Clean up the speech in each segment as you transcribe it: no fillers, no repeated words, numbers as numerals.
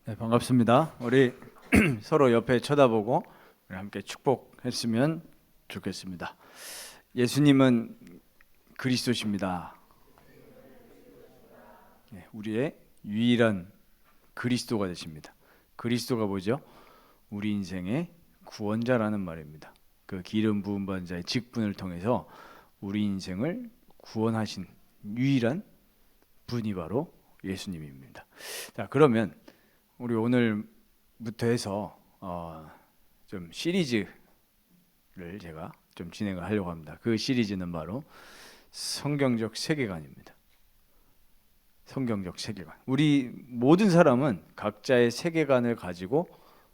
네, 반갑습니다. 우리 서로 옆에 쳐다보고 우리 함께 축복했으면 좋겠습니다. 예수님은 그리스도십니다. 네, 우리의 유일한 그리스도가 되십니다. 그리스도가 뭐죠? 우리 인생의 구원자라는 말입니다. 그 기름 부은 받은 자의 직분을 통해서 우리 인생을 구원하신 유일한 분이 바로 예수님입니다. 자, 그러면 우리 오늘부터 해서 좀 시리즈를 제가 좀 진행을 하려고 합니다. 그 시리즈는 바로 성경적 세계관입니다. 성경적 세계관. 우리 모든 사람은 각자의 세계관을 가지고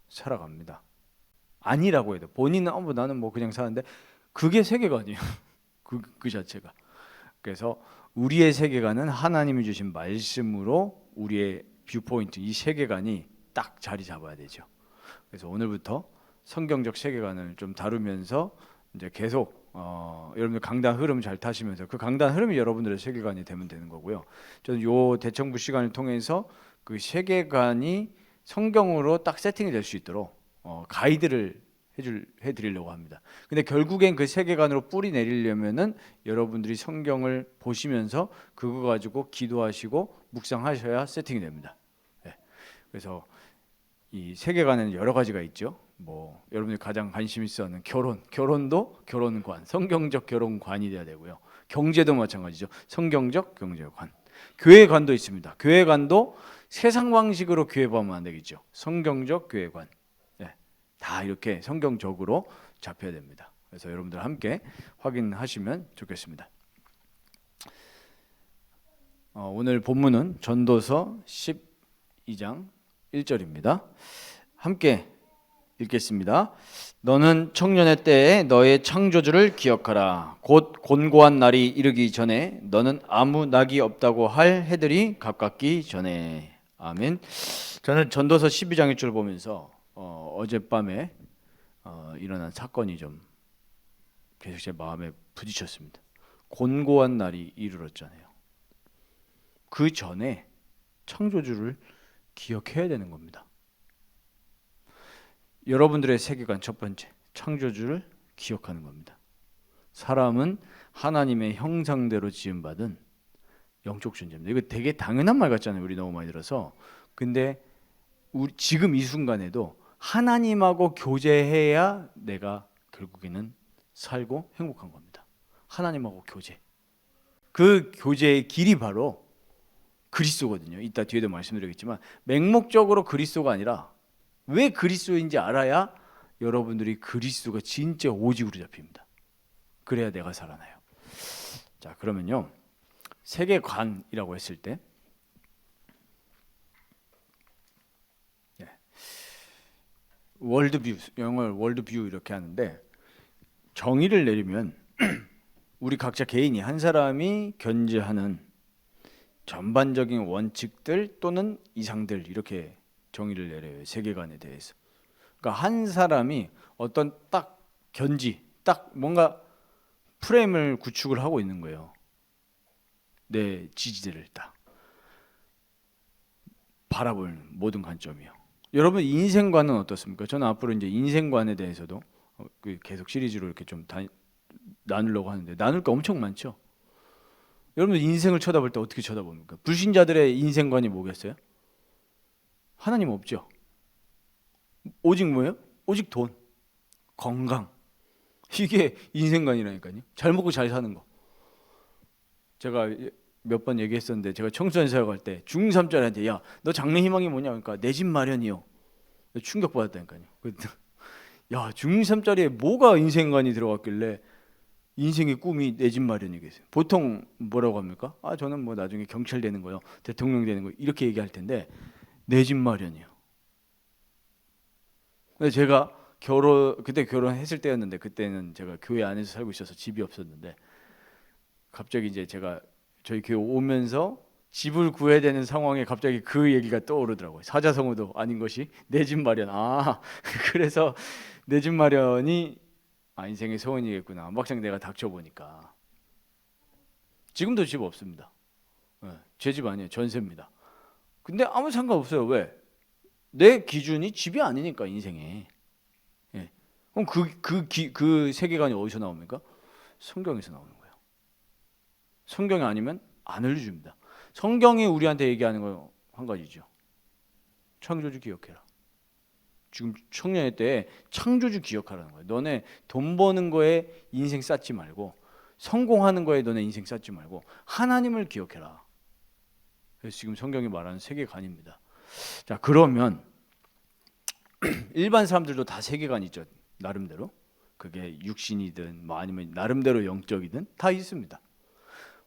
살아갑니다. 아니라고 해도 본인은 나는 뭐 그냥 사는데 그게 세계관이에요. 그 자체가. 그래서 우리의 세계관은 하나님이 주신 말씀으로 우리의 뷰포인트, 이 세계관이 딱 자리 잡아야 되죠. 그래서 오늘부터 성경적 세계관을 좀 다루면서 이제 계속 여러분들 강단 흐름 잘 타시면서 그 강단 흐름이 여러분들의 세계관이 되면 되는 거고요. 저는 요 대청부 시간을 통해서 그 세계관이 성경으로 딱 세팅이 될 수 있도록 가이드를 해드리려고 합니다. 근데 결국엔 그 세계관으로 뿌리 내리려면은 여러분들이 성경을 보시면서 그거 가지고 기도하시고 묵상하셔야 세팅이 됩니다. 네. 그래서 이 세계관에는 여러 가지가 있죠. 뭐 여러분들이 가장 관심 있어 하는 결혼도 결혼관, 성경적 결혼관이 돼야 되고요. 경제도 마찬가지죠. 성경적 경제관. 교회관도 있습니다. 교회관도 세상 방식으로 교회 보면 안 되겠죠. 성경적 교회관. 다 이렇게 성경적으로 잡혀야 됩니다. 그래서 여러분들 함께 확인하시면 좋겠습니다. 오늘 본문은 전도서 12장 1절입니다. 함께 읽겠습니다. 너는 청년의 때에 너의 창조주를 기억하라. 곧 곤고한 날이 이르기 전에 너는 아무 낙이 없다고 할 해들이 가깝기 전에. 아멘. 저는 전도서 12장 1절 보면서 어젯밤에 일어난 사건이 좀 계속 제 마음에 부딪혔습니다. 곤고한 날이 이르렀잖아요. 그 전에 창조주를 기억해야 되는 겁니다. 여러분들의 세계관 첫 번째, 창조주를 기억하는 겁니다. 사람은 하나님의 형상대로 지음받은 영적 존재입니다. 이거 되게 당연한 말 같잖아요. 우리 너무 많이 들어서. 근데 우리 지금 이 순간에도 하나님하고 교제해야 내가 결국에는 살고 행복한 겁니다. 하나님하고 교제. 그 교제의 길이 바로 그리스도거든요. 이따 뒤에도 말씀드리겠지만 맹목적으로 그리스도가 아니라 왜 그리스도인지 알아야 여러분들이 그리스도가 진짜 오직으로 잡힙니다. 그래야 내가 살아나요. 자, 그러면요. 세계관이라고 했을 때 월드뷰, 영어를 월드뷰 이렇게 하는데 정의를 내리면 우리 각자 개인이 한 사람이 견지하는 전반적인 원칙들 또는 이상들 이렇게 정의를 내려요. 세계관에 대해서. 그러니까 한 사람이 어떤 딱 딱 뭔가 프레임을 구축을 하고 있는 거예요. 내 지지대를 딱 바라볼 모든 관점이요. 여러분 인생관은 어떻습니까? 저는 앞으로 이제 인생관에 대해서도 계속 시리즈로 이렇게 좀 나누려고 하는데 나눌 게 엄청 많죠. 여러분 인생을 쳐다볼 때 어떻게 쳐다봅니까? 불신자들의 인생관이 뭐겠어요? 하나님 없죠. 오직 뭐예요? 오직 돈, 건강. 이게 인생관이라니까요. 잘 먹고 잘 사는 거. 제가 몇 번 얘기했었는데 제가 청소년 사역할 때 중3짜리한테 야, 너 장래 희망이 뭐냐? 그러니까 내 집 마련이요. 충격받았다니까요. 야, 중3짜리에 뭐가 인생관이 들어갔길래 인생의 꿈이 내 집 마련이겠어요. 보통 뭐라고 합니까? 아, 저는 뭐 나중에 경찰 되는 거요, 대통령 되는 거 이렇게 얘기할 텐데 내 집 마련이요. 근데 제가 그때 결혼했을 때였는데 그때는 제가 교회 안에서 살고 있어서 집이 없었는데 갑자기 이제 제가 저희 교회 오면서 집을 구해야 되는 상황에 갑자기 그 얘기가 떠오르더라고요. 사자성어도 아닌 것이 내 집 마련. 아, 그래서 내 집 마련이 인생의 소원이겠구나. 막상 내가 닥쳐보니까 지금도 집 없습니다. 제 집 아니에요. 전세입니다. 근데 아무 상관없어요. 왜? 내 기준이 집이 아니니까 인생에. 예. 그럼 그 세계관이 어디서 나옵니까? 성경에서 나오는 거예요. 성경이 아니면 안 알려줍니다. 성경이 우리한테 얘기하는 거 한 가지죠. 창조주 기억해라. 지금 청년의 때 창조주 기억하라는 거예요. 너네 돈 버는 거에 인생 쌓지 말고 성공하는 거에 너네 인생 쌓지 말고 하나님을 기억해라. 그래서 지금 성경이 말하는 세계관입니다. 자, 그러면 일반 사람들도 다 세계관이 있죠. 나름대로. 그게 육신이든 뭐 아니면 나름대로 영적이든 다 있습니다.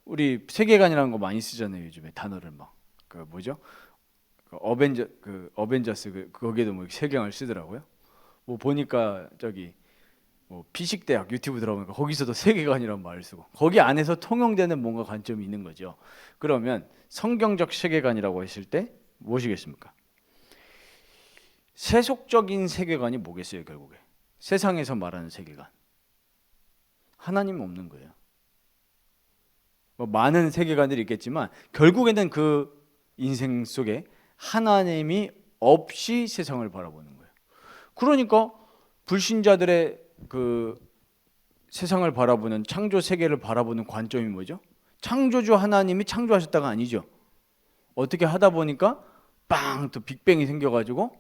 우리 세계관이라는 거 많이 쓰잖아요. 요즘에 단어를 막 그 뭐죠? 어벤져스 거기에도 뭐 세계관을 쓰더라고요. 뭐 보니까 저기 뭐 피식대학 유튜브 들어보니까 거기서도 세계관이라는 말을 쓰고 거기 안에서 통용되는 뭔가 관점이 있는 거죠. 그러면 성경적 세계관이라고 했을 때 무엇이겠습니까? 세속적인 세계관이 뭐겠어요? 결국에 세상에서 말하는 세계관, 하나님 없는 거예요. 뭐 많은 세계관들이 있겠지만 결국에는 그 인생 속에 하나님이 없이 세상을 바라보는 거예요. 그러니까 불신자들의 그 세상을 바라보는 창조 세계를 바라보는 관점이 뭐죠? 창조주 하나님이 창조하셨다가 아니죠. 어떻게 하다 보니까 빵 또 빅뱅이 생겨가지고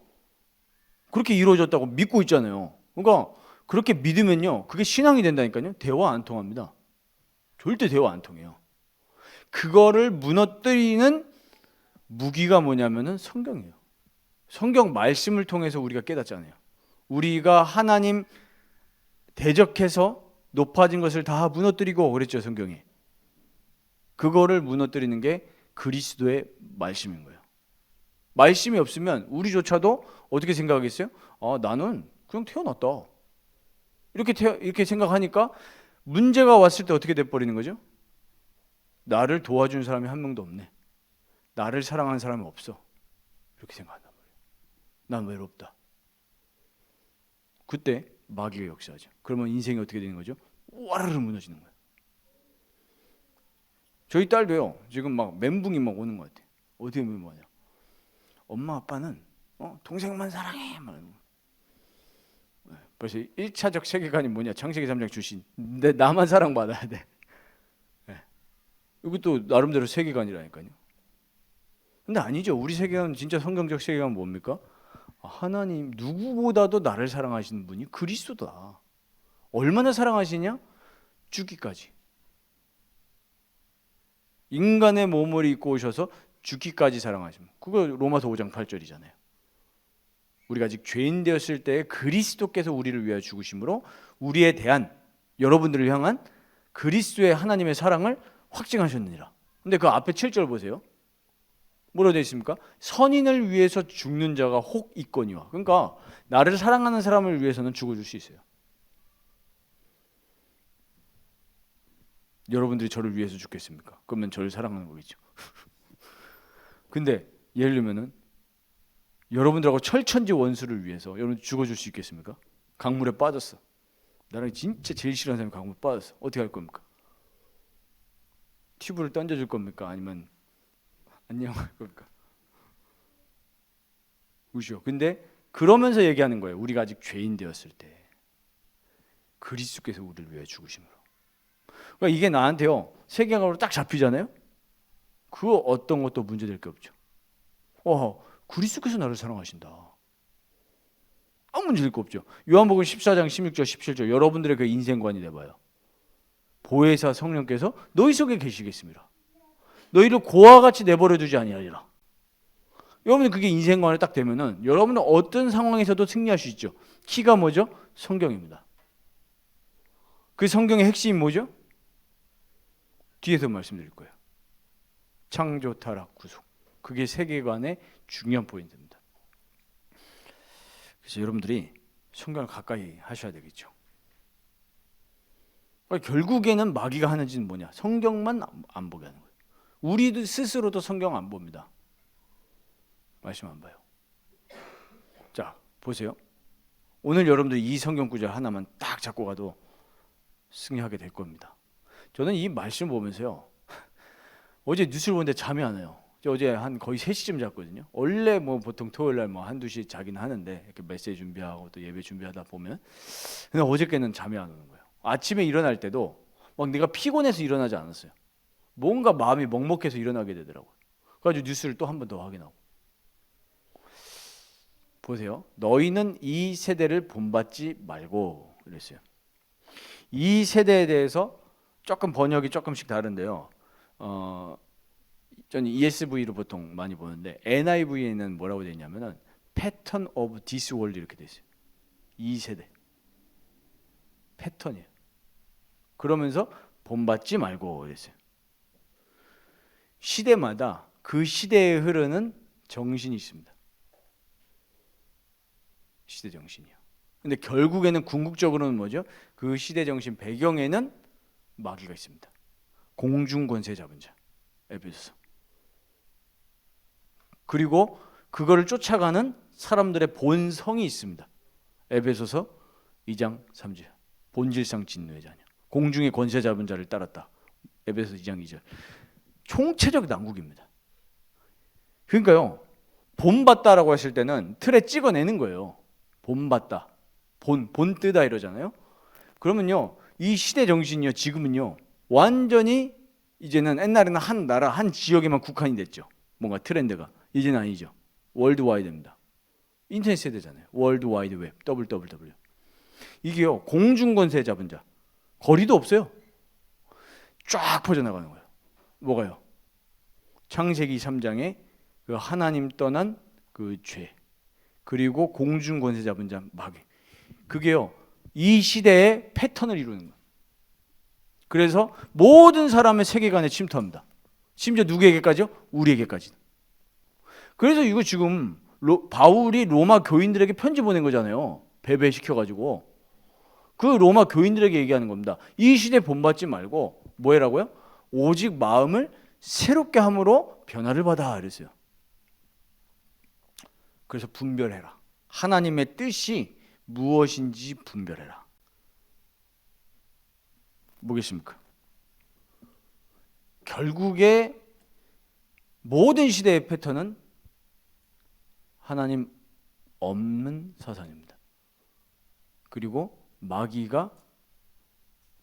그렇게 이루어졌다고 믿고 있잖아요. 그러니까 그렇게 믿으면요, 그게 신앙이 된다니까요. 대화 안 통합니다. 절대 대화 안 통해요. 그거를 무너뜨리는 무기가 뭐냐면은 성경이에요. 성경 말씀을 통해서 우리가 깨닫잖아요. 우리가 하나님 대적해서 높아진 것을 다 무너뜨리고 그랬죠, 성경이. 그거를 무너뜨리는 게 그리스도의 말씀인 거예요. 말씀이 없으면 우리조차도 어떻게 생각하겠어요? 아, 나는 그냥 태어났다. 이렇게 생각하니까 문제가 왔을 때 어떻게 돼버리는 거죠? 나를 도와준 사람이 한 명도 없네. 나를 사랑하는 사람이 없어. 이렇게 생각한단 말이에요. 난 외롭다. 그때 마귀가 역사하죠. 그러면 인생이 어떻게 되는 거죠? 와르르 무너지는 거예요. 저희 딸도요, 지금 막 멘붕이 막 오는 것 같아요. 어떻게 보면 뭐냐? 엄마 아빠는 동생만 사랑해. 벌써 1차적 세계관이 뭐냐? 창세기 3장 출신. 근데 나만 사랑받아야 돼. 네. 이것도 나름대로 세계관이라니까요. 근데 아니죠. 우리 세계관, 진짜 성경적 세계관은 뭡니까? 하나님 누구보다도 나를 사랑하시는 분이 그리스도다. 얼마나 사랑하시냐? 죽기까지. 인간의 몸을 입고 오셔서 죽기까지 사랑하십니다. 그거 로마서 5장 8절이잖아요. 우리가 아직 죄인 되었을 때 그리스도께서 우리를 위하여 죽으심으로 우리에 대한, 여러분들을 향한 그리스도의 하나님의 사랑을 확증하셨느니라. 근데 그 앞에 7절 보세요. 뭐라고 되어 있습니까? 선인을 위해서 죽는 자가 혹 있거니와. 그러니까 나를 사랑하는 사람을 위해서는 죽어줄 수 있어요. 여러분들이 저를 위해서 죽겠습니까? 그러면 저를 사랑하는 거겠죠. 근데 예를 들면은 여러분들하고 철천지 원수를 위해서 여러분 죽어줄 수 있겠습니까? 강물에 빠졌어. 나랑 진짜 제일 싫어하는 사람이 강물에 빠졌어. 어떻게 할 겁니까? 튜브를 던져줄 겁니까? 아니면 안녕할 겁니까? 우시오. 근데 그러면서 얘기하는 거예요. 우리가 아직 죄인 되었을 때 그리스도께서 우리를 위해 죽으심으로. 그러니까 이게 나한테요, 세계관으로 딱 잡히잖아요. 그 어떤 것도 문제될 게 없죠. 그리스도께서 나를 사랑하신다. 아무 문제될 거 없죠. 요한복음 14장 16절 17절 여러분들의 그 인생관이 돼봐요. 보혜사 성령께서 너희 속에 계시겠습니다. 너희를 고와 같이 내버려 두지 아니하리라. 여러분 그게 인생관에 딱 되면은 여러분은 어떤 상황에서도 승리할 수 있죠. 키가 뭐죠? 성경입니다. 그 성경의 핵심이 뭐죠? 뒤에서 말씀드릴 거예요. 창조, 타락, 구속. 그게 세계관의 중요한 포인트입니다. 그래서 여러분들이 성경을 가까이 하셔야 되겠죠. 결국에는 마귀가 하는 짓은 뭐냐? 성경만 안 보게 하는 거예요. 우리 스스로도 성경 안 봅니다. 말씀 안 봐요. 자, 보세요. 오늘 여러분들 이 성경 구절 하나만 딱 잡고 가도 승리하게 될 겁니다. 저는 이 말씀 보면서요, 어제 뉴스를 보는데 잠이 안 와요. 저 어제 한 거의 3시쯤 잤거든요. 원래 뭐 보통 토요일 날 뭐 한두 시 자긴 하는데 이렇게 메시지 준비하고 또 예배 준비하다 보면, 근데 어저께는 잠이 안 오는 거예요. 아침에 일어날 때도 막 내가 피곤해서 일어나지 않았어요. 뭔가 마음이 먹먹해서 일어나게 되더라고요. 그래가지고 뉴스를 또 한 번 더 확인하고. 보세요. 너희는 이 세대를 본받지 말고 그랬어요. 이 세대에 대해서 조금 번역이 조금씩 다른데요. 저는 ESV로 보통 많이 보는데 NIV에는 뭐라고 되어 있냐면은 Pattern of this world 이렇게 되어 있어요. 이 세대 패턴이에요. 그러면서 본받지 말고 그랬어요. 시대마다 그 시대에 흐르는 정신이 있습니다. 시대 정신이요. 근데 결국에는 궁극적으로는 뭐죠? 그 시대 정신 배경에는 마귀가 있습니다. 공중 권세 잡은 자. 에베소서. 그리고 그거를 쫓아가는 사람들의 본성이 있습니다. 에베소서 2장 3절. 본질상 진노의 자녀. 공중의 권세 잡은 자를 따랐다. 에베소서 2장 2절. 총체적 난국입니다. 그러니까요. 본받다라고 하실 때는 틀에 찍어내는 거예요. 본받다. 본뜨다 이러잖아요. 그러면요. 이 시대 정신이요. 지금은요. 완전히 이제는 옛날에는 한 나라, 한 지역에만 국한이 됐죠. 뭔가 트렌드가. 이제는 아니죠. 월드와이드입니다. 인터넷 세대잖아요. 월드와이드 웹, WWW. 이게요. 공중권세 잡은 자. 거리도 없어요. 쫙 퍼져나가는 거예요. 뭐가요? 창세기 3장에 그 하나님 떠난 그 죄. 그리고 공중권세 잡은 자 마귀. 그게요. 이 시대의 패턴을 이루는 거예요. 그래서 모든 사람의 세계관에 침투합니다. 심지어 누구에게까지요? 우리에게까지. 그래서 이거 지금 바울이 로마 교인들에게 편지 보낸 거잖아요. 배배시켜가지고. 그 로마 교인들에게 얘기하는 겁니다. 이 시대 본받지 말고 뭐 해라고요? 오직 마음을 새롭게 함으로 변화를 받아 그랬어요. 그래서 분별해라. 하나님의 뜻이 무엇인지 분별해라. 뭐겠습니까? 결국에 모든 시대의 패턴은 하나님 없는 사상입니다. 그리고 마귀가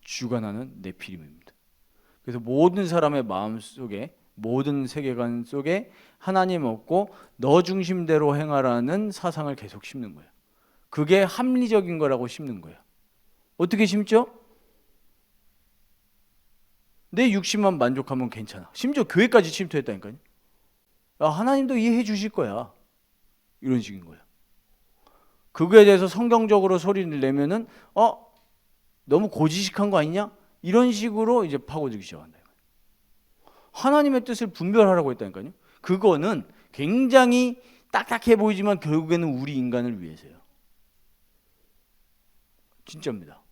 주관하는 네피림입니다. 그래서 모든 사람의 마음 속에, 모든 세계관 속에 하나님 없고 너 중심대로 행하라는 사상을 계속 심는 거예요. 그게 합리적인 거라고 심는 거예요. 어떻게 심죠? 내 육신만 만족하면 괜찮아. 심지어 교회까지 침투했다니까요. 하나님도 이해해 주실 거야. 이런 식인 거예요. 그거에 대해서 성경적으로 소리를 내면은 너무 고지식한 거 아니냐? 이런 식으로 이제 파고들기 시작한다. 하나님의 뜻을 분별하라고 했다니까요. 그거는 굉장히 딱딱해 보이지만 결국에는 우리 인간을 위해서요. 진짜입니다.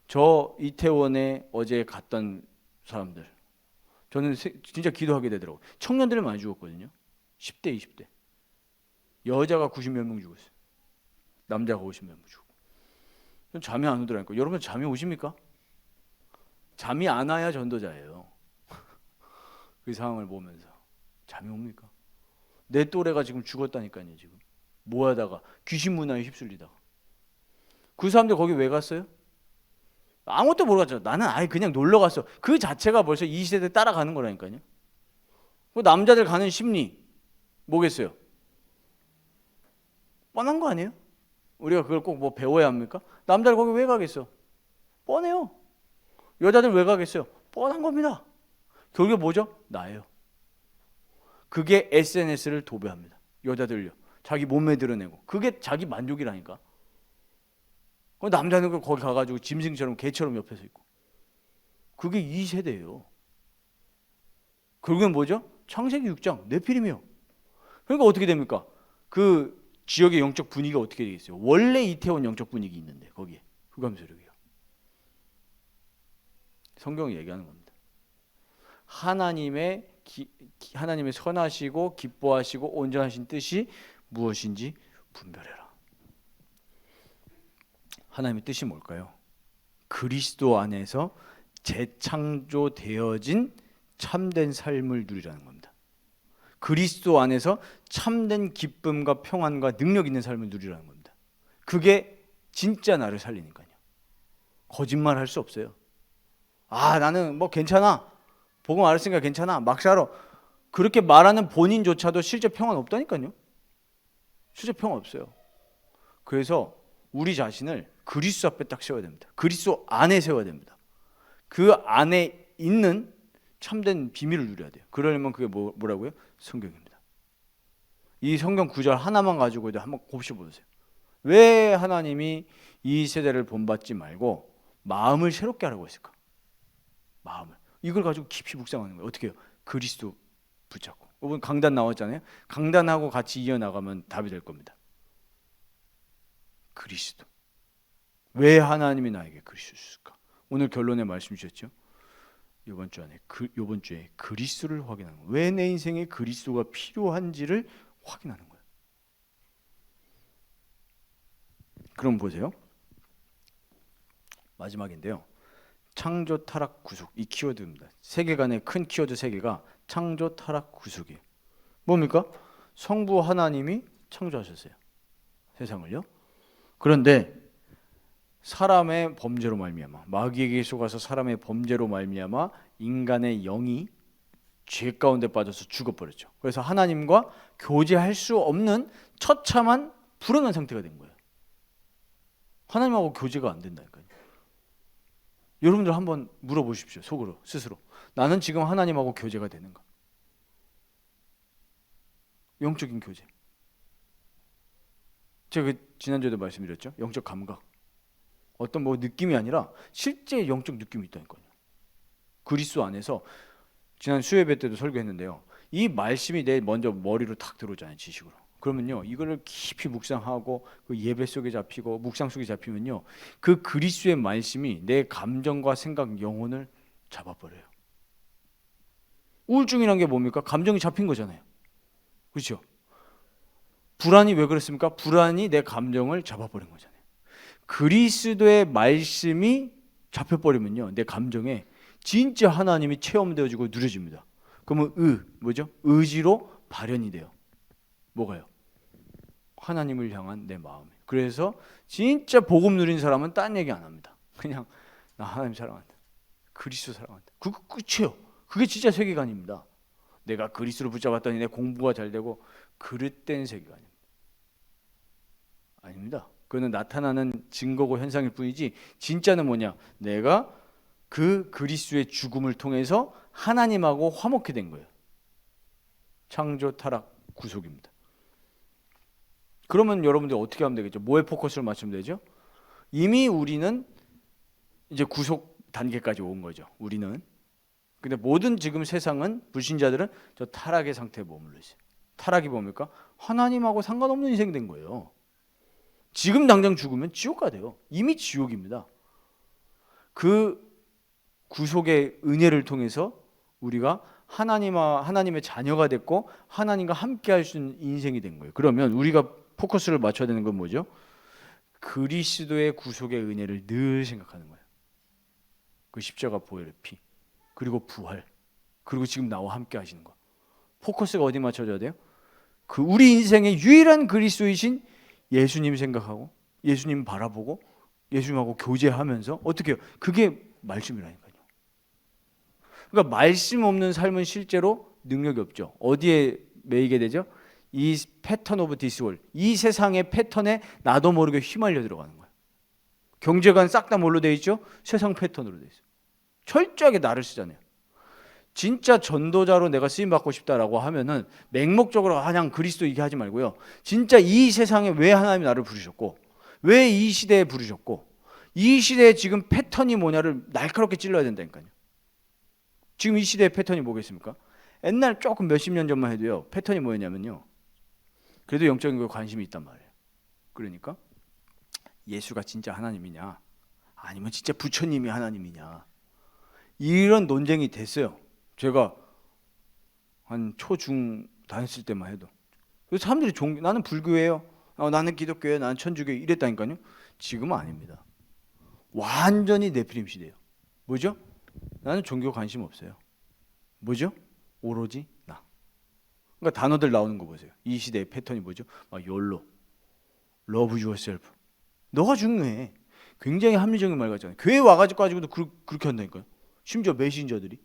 저 이태원에 어제 갔던 사람들, 저는 진짜 기도하게 되더라고요. 청년들을 많이 죽었거든요. 10대, 20대. 여자가 90몇 명 죽었어요. 남자가 50몇 명 죽고. 전 잠이 안 오더라니까요. 여러분 잠이 오십니까? 잠이 안 와야 전도자예요. 그 상황을 보면서 잠이 옵니까? 내 또래가 지금 죽었다니까요. 지금 뭐 하다가 귀신 문화에 휩쓸리다가. 그 사람들 거기 왜 갔어요? 아무것도 모르겠죠. 나는 아예 그냥 놀러 갔어. 그 자체가 벌써 이 시대에 따라가는 거라니까요. 그 남자들 가는 심리 뭐겠어요? 뻔한 거 아니에요? 우리가 그걸 꼭 뭐 배워야 합니까? 남자들 거기 왜 가겠어? 뻔해요. 여자들 왜 가겠어요? 뻔한 겁니다. 결국에 뭐죠? 나예요. 그게 SNS를 도배합니다. 여자들요. 자기 몸매 드러내고. 그게 자기 만족이라니까. 남자는 거기 가가지고 짐승처럼 개처럼 옆에서 있고. 그게 이 세대예요. 결국엔 뭐죠? 창세기 6장 네피림이요. 그러니까 어떻게 됩니까? 그 지역의 영적 분위기가 어떻게 되겠어요? 원래 이태원 영적 분위기 있는데 거기에 흑암세력이요. 성경이 얘기하는 겁니다. 하나님의 선하시고 기뻐하시고 온전하신 뜻이 무엇인지 분별해라. 하나님의 뜻이 뭘까요? 그리스도 안에서 재창조되어진 참된 삶을 누리라는 겁니다. 그리스도 안에서 참된 기쁨과 평안과 능력 있는 삶을 누리라는 겁니다. 그게 진짜 나를 살리니까요. 거짓말 할 수 없어요. 나는 뭐 괜찮아, 복음 알았으니까 괜찮아, 막 살아, 그렇게 말하는 본인조차도 실제 평안 없다니까요. 실제 평안 없어요. 그래서 우리 자신을 그리스도 앞에 딱 세워야 됩니다. 그리스도 안에 세워야 됩니다. 그 안에 있는 참된 비밀을 누려야 돼요. 그러려면 그게 뭐라고요? 성경입니다. 이 성경 구절 하나만 가지고도 한번 곱씹어 보세요. 왜 하나님이 이 세대를 본받지 말고 마음을 새롭게 하라고 했을까? 마음을. 이걸 가지고 깊이 묵상하는 거예요. 어떻게 해요? 그리스도 붙잡고. 이번 강단 나왔잖아요. 강단하고 같이 이어나가면 답이 될 겁니다. 그리스도. 왜 하나님이 나에게 그리스도를 주실까? 오늘 결론에 말씀 주셨죠? 이번 주에 그리스도를 확인하는 거예요. 왜 내 인생에 그리스도가 필요한지를 확인하는 거예요. 그럼 보세요. 마지막인데요. 창조, 타락, 구속. 이 키워드입니다. 세계관의 큰 키워드 3개가 창조, 타락, 구속이에요. 뭡니까? 성부 하나님이 창조하셨어요. 세상을요. 그런데 사람의 범죄로 말미암아, 마귀에게 속아서 사람의 범죄로 말미암아 인간의 영이 죄 가운데 빠져서 죽어버렸죠. 그래서 하나님과 교제할 수 없는 처참한 불행한 상태가 된 거예요. 하나님하고 교제가 안 된다니까요. 여러분들 한번 물어보십시오. 속으로 스스로. 나는 지금 하나님하고 교제가 되는가? 영적인 교제. 제가 지난주에도 말씀드렸죠. 영적 감각. 어떤 느낌이 아니라 실제 영적 느낌이 있다니까요. 그리스도 안에서 지난 수요예배 때도 설교했는데요. 이 말씀이 내 먼저 머리로 탁 들어오잖아요. 지식으로. 그러면요, 이거를 깊이 묵상하고 그 예배 속에 잡히고 묵상 속에 잡히면요, 그 그리스도의 말씀이 내 감정과 생각, 영혼을 잡아버려요. 우울증이란 게 뭡니까? 감정이 잡힌 거잖아요. 그렇죠? 불안이 왜 그랬습니까? 불안이 내 감정을 잡아버린 거잖아요. 그리스도의 말씀이 잡혀버리면요, 내 감정에 진짜 하나님이 체험되어지고 누려집니다. 그러면 의지로 발현이 돼요. 뭐가요? 하나님을 향한 내 마음이. 그래서 진짜 복음 누린 사람은 딴 얘기 안 합니다. 그냥 나 하나님 사랑한다, 그리스도 사랑한다. 그거 끝이에요. 그게 진짜 세계관입니다. 내가 그리스도를 붙잡았더니 내 공부가 잘 되고 그릇된 세계관입니다. 아닙니다. 그거는 나타나는 증거고 현상일 뿐이지 진짜는 뭐냐? 내가 그 그리스도의 죽음을 통해서 하나님하고 화목해 된 거예요. 창조, 타락, 구속입니다. 그러면 여러분들 어떻게 하면 되겠죠? 뭐에 포커스를 맞추면 되죠? 이미 우리는 이제 구속 단계까지 온 거죠. 우리는. 근데 모든 지금 세상은, 불신자들은 저 타락의 상태에 머물러 있어요. 타락이 뭡니까? 하나님하고 상관없는 인생이 된 거예요. 지금 당장 죽으면 지옥 가돼요. 이미 지옥입니다. 그 구속의 은혜를 통해서 우리가 하나님의 자녀가 됐고 하나님과 함께 할 수 있는 인생이 된 거예요. 그러면 우리가 포커스를 맞춰야 되는 건 뭐죠? 그리스도의 구속의 은혜를 늘 생각하는 거예요. 그 십자가 보혈의 피, 그리고 부활, 그리고 지금 나와 함께 하시는 거. 포커스가 어디 맞춰져야 돼요? 그 우리 인생의 유일한 그리스도이신 예수님 생각하고 예수님 바라보고 예수님하고 교제하면서 어떻게 해요? 그게 말씀이라니까요. 그러니까 말씀 없는 삶은 실제로 능력이 없죠. 어디에 매이게 되죠? 이 패턴 오브 디스 월, 이 세상의 패턴에 나도 모르게 휘말려 들어가는 거예요. 경제관 싹 다 뭘로 돼 있죠? 세상 패턴으로 돼 있어요. 철저하게 나를 쓰잖아요. 진짜 전도자로 내가 쓰임 받고 싶다라고 하면은 맹목적으로 그냥 그리스도 얘기하지 말고요. 진짜 이 세상에 왜 하나님이 나를 부르셨고, 왜 이 시대에 부르셨고, 이 시대에 지금 패턴이 뭐냐를 날카롭게 찔러야 된다니까요. 지금 이 시대의 패턴이 뭐겠습니까? 옛날 조금 몇십 년 전만 해도요, 패턴이 뭐였냐면요, 그래도 영적인 거에 관심이 있단 말이에요. 그러니까 예수가 진짜 하나님이냐, 아니면 진짜 부처님이 하나님이냐, 이런 논쟁이 됐어요. 제가 한 초중 다녔을 때만 해도. 그래서 사람들이 나는 불교예요, 나는 기독교예요, 나는 천주교예요, 이랬다니까요. 지금은 아닙니다. 완전히 네피림 시대예요. 뭐죠? 나는 종교 관심 없어요. 뭐죠? 오로지 나. 그러니까 단어들 나오는 거 보세요. 이 시대의 패턴이 뭐죠? YOLO, Love Yourself. 너가 중요해. 굉장히 합리적인 말 같잖아요. 교회 와가지고도 그렇게 한다니까요. 심지어 메신저들이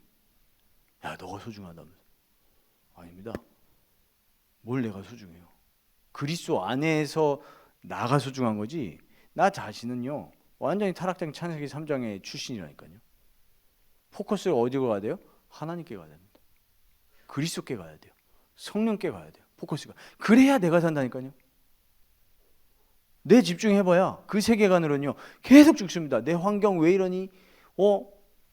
야 너가 소중하다면서. 아닙니다. 뭘 내가 소중해요. 그리스도 안에서 나가 소중한 거지. 나 자신은요 완전히 타락된 창세기 3장의 출신이라니까요. 포커스를 어디로 가야 돼요? 하나님께 가야 됩니다. 그리스도께 가야 돼요. 성령께 가야 돼요. 포커스가. 그래야 내가 산다니까요. 내 집중해봐야 그 세계관으로는요 계속 죽습니다. 내 환경 왜 이러니?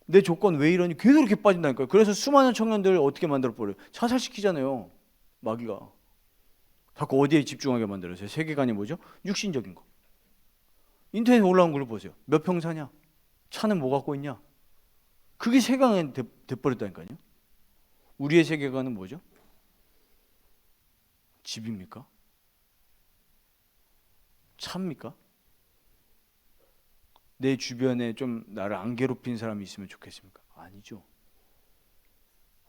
내 조건 왜 이러니? 계속 이렇게 빠진다니까요. 그래서 수많은 청년들 어떻게 만들어버려요? 자살시키잖아요. 마귀가. 자꾸 어디에 집중하게 만들어요? 세계관이 뭐죠? 육신적인 거. 인터넷에 올라온 걸 보세요. 몇 평 사냐? 차는 뭐 갖고 있냐? 그게 세계관이 돼버렸다니까요. 우리의 세계관은 뭐죠? 집입니까? 차입니까? 내 주변에 좀 나를 안 괴롭힌 사람이 있으면 좋겠습니까? 아니죠.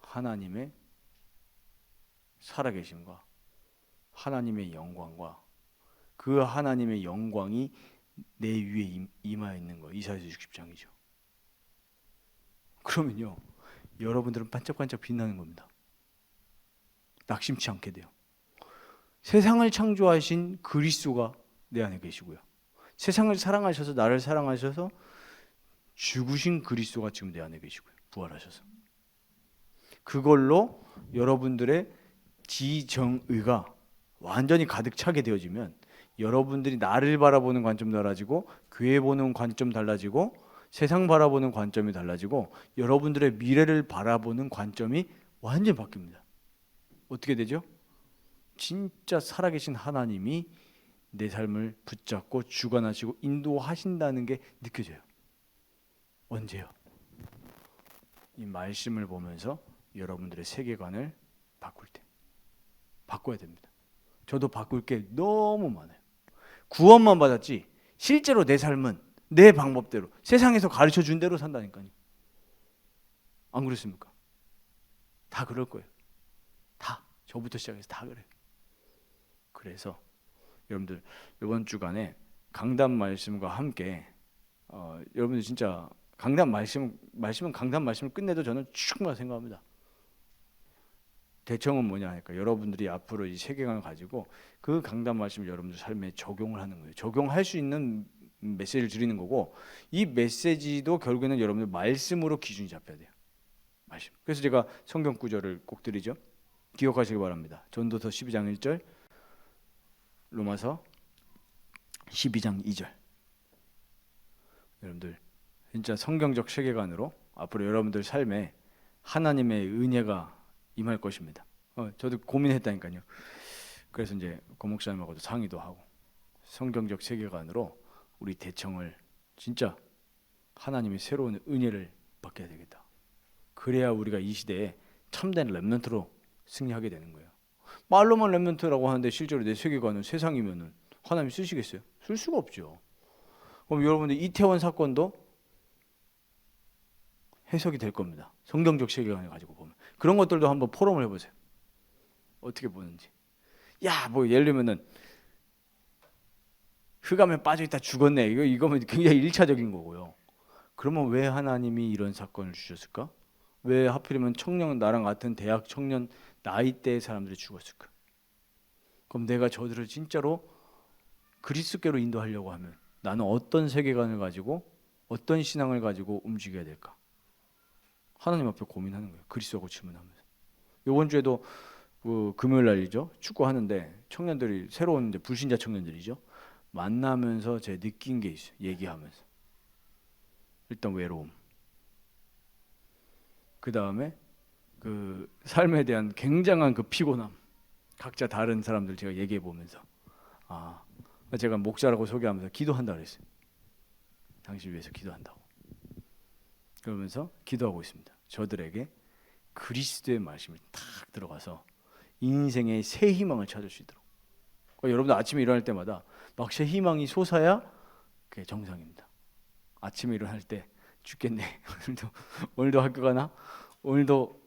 하나님의 살아계심과 하나님의 영광과 그 하나님의 영광이 내 위에 임하여 있는 거. 이사야서 60장이죠. 그러면요 여러분들은 반짝반짝 빛나는 겁니다. 낙심치 않게 돼요. 세상을 창조하신 그리스도가 내 안에 계시고요. 세상을 사랑하셔서 나를 사랑하셔서 죽으신 그리스도가 지금 내 안에 계시고요. 부활하셔서. 그걸로 여러분들의 지정의가 완전히 가득 차게 되어지면 여러분들이 나를 바라보는 관점 달라지고 교회 보는 관점 달라지고 세상 바라보는 관점이 달라지고 여러분들의 미래를 바라보는 관점이 완전히 바뀝니다. 어떻게 되죠? 진짜 살아계신 하나님이 내 삶을 붙잡고 주관하시고 인도하신다는 게 느껴져요. 언제요? 이 말씀을 보면서 여러분들의 세계관을 바꿀 때. 바꿔야 됩니다. 저도 바꿀 게 너무 많아요. 구원만 받았지 실제로 내 삶은 내 방법대로 세상에서 가르쳐 준 대로 산다니까요. 안 그렇습니까? 다 그럴 거예요. 다 저부터 시작해서 다 그래요. 그래서 여러분들 이번 주간에 강단 말씀과 함께 여러분들 진짜 강단 말씀은 강단 말씀을 끝내도 저는 충분하다고 생각합니다. 대청은 뭐냐 하니까 여러분들이 앞으로 이 세계관을 가지고 그 강단 말씀을 여러분들 삶에 적용을 하는 거예요. 적용할 수 있는 메시지를 드리는 거고 이 메시지도 결국에는 여러분들 말씀으로 기준이 잡혀야 돼요. 말씀. 그래서 제가 성경 구절을 꼭 드리죠. 기억하시기 바랍니다. 전도서 12장 1절, 로마서 12장 2절. 여러분들 진짜 성경적 세계관으로 앞으로 여러분들 삶에 하나님의 은혜가 임할 것입니다. 저도 고민했다니까요. 그래서 이제 고 목사님하고도 상의도 하고 성경적 세계관으로 우리 대청을 진짜 하나님의 새로운 은혜를 받게 되겠다. 그래야 우리가 이 시대에 참된 렘넌트로 승리하게 되는 거예요. 말로만 렘넌트라고 하는데 실제로 내 세계관은 세상이면은 하나님 쓰시겠어요? 쓸 수가 없죠. 그럼 여러분들 이태원 사건도 해석이 될 겁니다. 성경적 세계관을 가지고 보면 그런 것들도 한번 포럼을 해보세요. 어떻게 보는지. 야, 뭐 예를 들면은 흑암에 빠져있다 죽었네. 이거면 굉장히 1차적인 거고요. 그러면 왜 하나님이 이런 사건을 주셨을까? 왜 하필이면 청년 나랑 같은 대학 청년 나이대의 사람들이 죽었을까? 그럼 내가 저들을 진짜로 그리스도께로 인도하려고 하면 나는 어떤 세계관을 가지고 어떤 신앙을 가지고 움직여야 될까? 하나님 앞에 고민하는 거예요. 그리스도하고 질문하면서. 이번 주에도 금요일 날이죠. 축구하는데 청년들이 새로운 이제 불신자 청년들이죠. 만나면서 제가 느낀 게 있어요. 얘기하면서. 일단 외로움. 그 다음에 그 삶에 대한 굉장한 그 피곤함. 각자 다른 사람들 제가 얘기해 보면서 제가 목사라고 소개하면서 기도한다 그랬어요. 당신 위해서 기도한다고. 그러면서 기도하고 있습니다. 저들에게 그리스도의 말씀이 탁 들어가서 인생의 새 희망을 찾을 수 있도록. 그러니까 여러분들 아침에 일어날 때마다 막 새 희망이 솟아야 그게 정상입니다. 아침에 일어날 때 죽겠네. 오늘도 학교 가나? 오늘도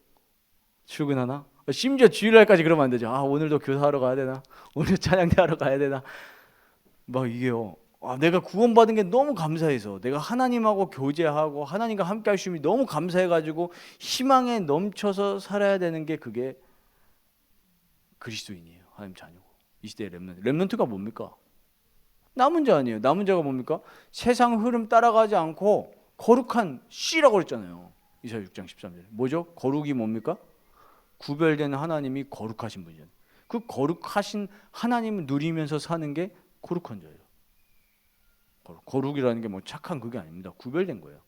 출근하나? 심지어 주일날까지 그러면 안 되죠. 아, 오늘도 교사하러 가야 되나? 오늘 찬양대 하러 가야 되나? 막 이게요. 내가 구원받은 게 너무 감사해서, 내가 하나님하고 교제하고 하나님과 함께 할 수 있음이 너무 감사해가지고 희망에 넘쳐서 살아야 되는 게, 그게 그리스도인이에요. 하나님 자녀고. 이 시대의 렘넌트가 뭡니까? 남은 자 아니에요. 남은 자가 뭡니까? 세상 흐름 따라가지 않고 거룩한 씨라고 그랬잖아요. 이사야 6장 13절에. 뭐죠? 거룩이 뭡니까? 구별된 하나님이 거룩하신 분이잖아요. 그 거룩하신 하나님을 누리면서 사는 게 거룩한 자예요. 거룩이라는 게 뭐 착한 그게 아닙니다. 구별된 거예요.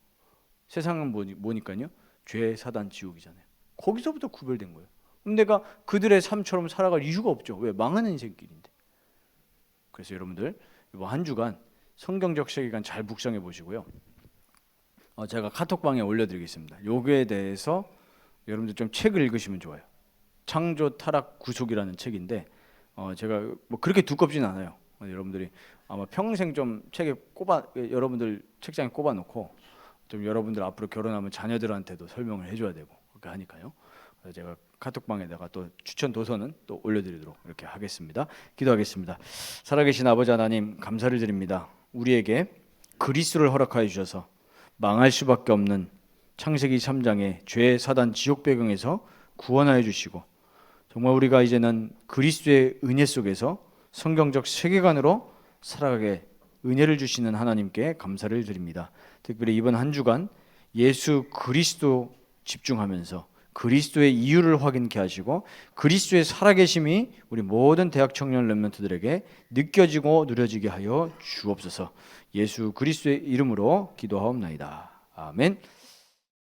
세상은 뭐니까요? 죄, 사단, 지옥이잖아요. 거기서부터 구별된 거예요. 그럼 내가 그들의 삶처럼 살아갈 이유가 없죠. 왜? 망하는 인생길인데. 그래서 여러분들 이번 한 주간 성경적 세계관 잘 묵상해 보시고요. 제가 카톡방에 올려드리겠습니다. 요거에 대해서 여러분들 좀 책을 읽으시면 좋아요. 창조, 타락, 구속이라는 책인데 제가 뭐 그렇게 두껍진 않아요. 여러분들이 아마 평생 좀 책에 여러분들 책장에 꼽아놓고 좀 여러분들 앞으로 결혼하면 자녀들한테도 설명을 해줘야 되고 그렇게 하니까요. 그래서 제가 카톡방에다가 또 추천 도서는 또 올려드리도록 이렇게 하겠습니다. 기도하겠습니다. 살아계신 아버지 하나님, 감사를 드립니다. 우리에게 그리스도를 허락하여 주셔서 망할 수밖에 없는 창세기 3장의 죄, 사단, 지옥 배경에서 구원하여 주시고, 정말 우리가 이제는 그리스도의 은혜 속에서 성경적 세계관으로 살아가게 은혜를 주시는 하나님께 감사를 드립니다. 특별히 이번 한 주간 예수 그리스도 집중하면서 그리스도의 이유를 확인케 하시고, 그리스도의 살아계심이 우리 모든 대학 청년 렘넌트들에게 느껴지고 누려지게 하여 주옵소서. 예수 그리스도의 이름으로 기도하옵나이다. 아멘.